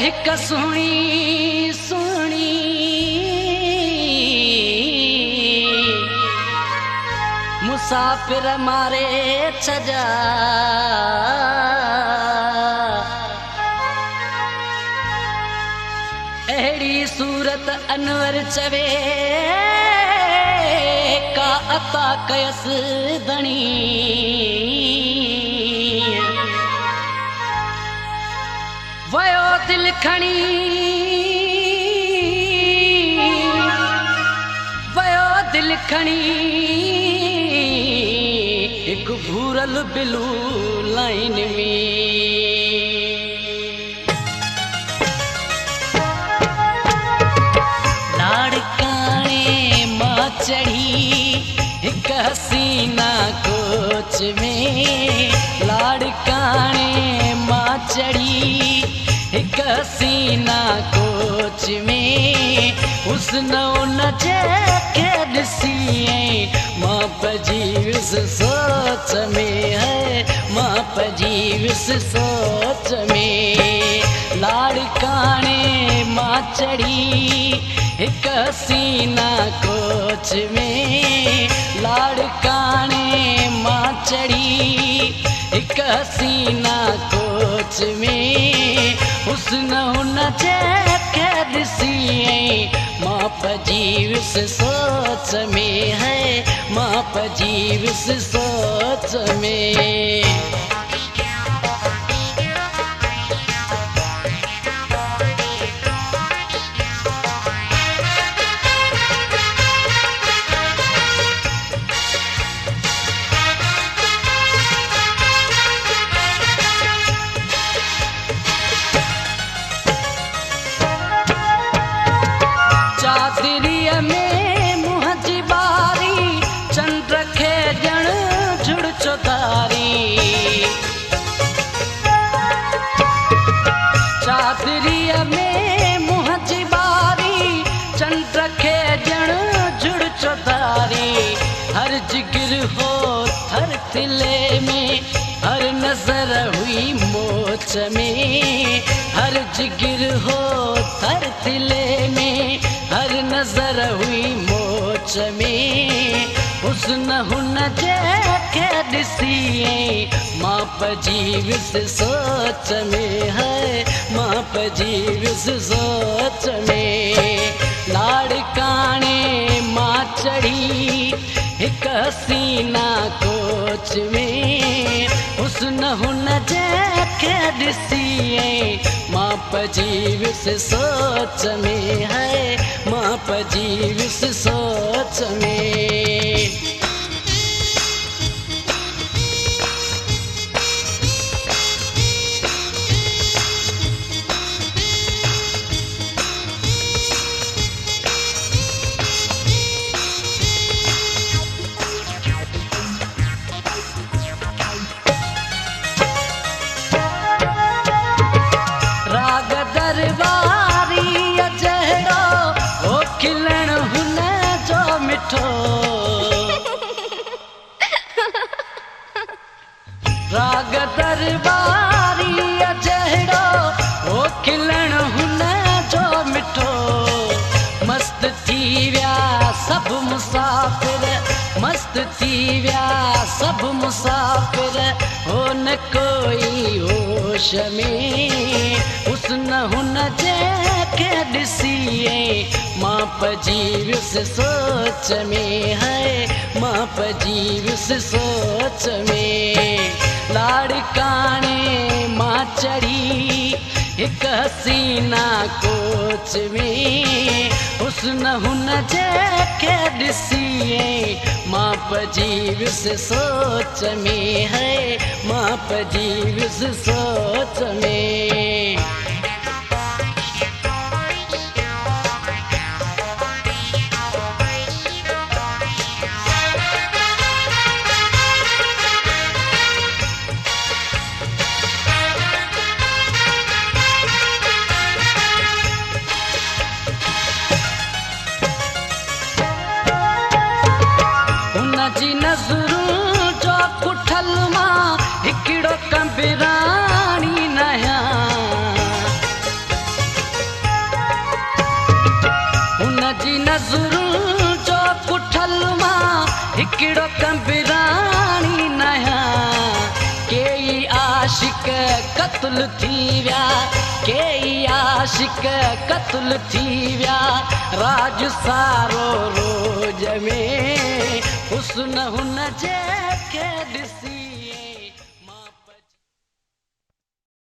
हिक सुणी सुणी मुसाफिर मारे छजा अहिड़ी सूरत अनवर चवे का अता कयस धणी वयो दिल खणी वयो दिल खणी एक भूरल बिलू लाइन में लाड़काने मां चढ़ी एक हसीना कोच में लाड़काने मां चढ़ी एक हसीना कोच में हुस्न उन के ॾिसी मां पजी विस सोच में है मां पजी विस सोच में लाड़काने मां चढ़ी एक हसीना कोच में लाड़काने मां चढ़ी एक हसीना कोच में हुस्न हुन के ॾिसी मां पजी विस सोच में है मां पजी विस सोच में चादरीअ में मुंह जी बारी चंद्र खे ॼण झुड़ चौधारी चादरीअ में मुंह जी बारी चंद्र खे ॼण झुड़ चौधारी हर जिगर हो थर थिले में हर नजर हुई मोच में हर जिगर हो थर थिले में हर नजर हुई मोच में हुस्न हुन के ॾिसी मां पजी विस सोच में है मां पजी विस सोच में लाड़काने मां चढ़ी एक हसीना कोच में हुस्न हुन के ॾिसी मां पजी विस सोच में है मां पजी विस सोच में राग दरबारी जहिड़ो हो खिलण हुन जो मिठो राग दरबारी जहिड़ो हो खिलण हुन जो मिठो मस्त थी विया सभु मुसाफ़िर मस्त थी विया सभु मुसाफ़िर हो न कोई होश में हुस्न हुन के ॾिसी मां पजी विस सोच में है मां पजी विस सोच में लाड़काने मां चढ़ी एक हसीना कोच में हुस्न हुन के ॾिसी मां पजी विस सोच में है मां पजी विस सोच में क़त्ल थी विया, कई आशिक क़त्ल थी विया, राज सारो रोज में हुस्न हुन जे खे ॾिसी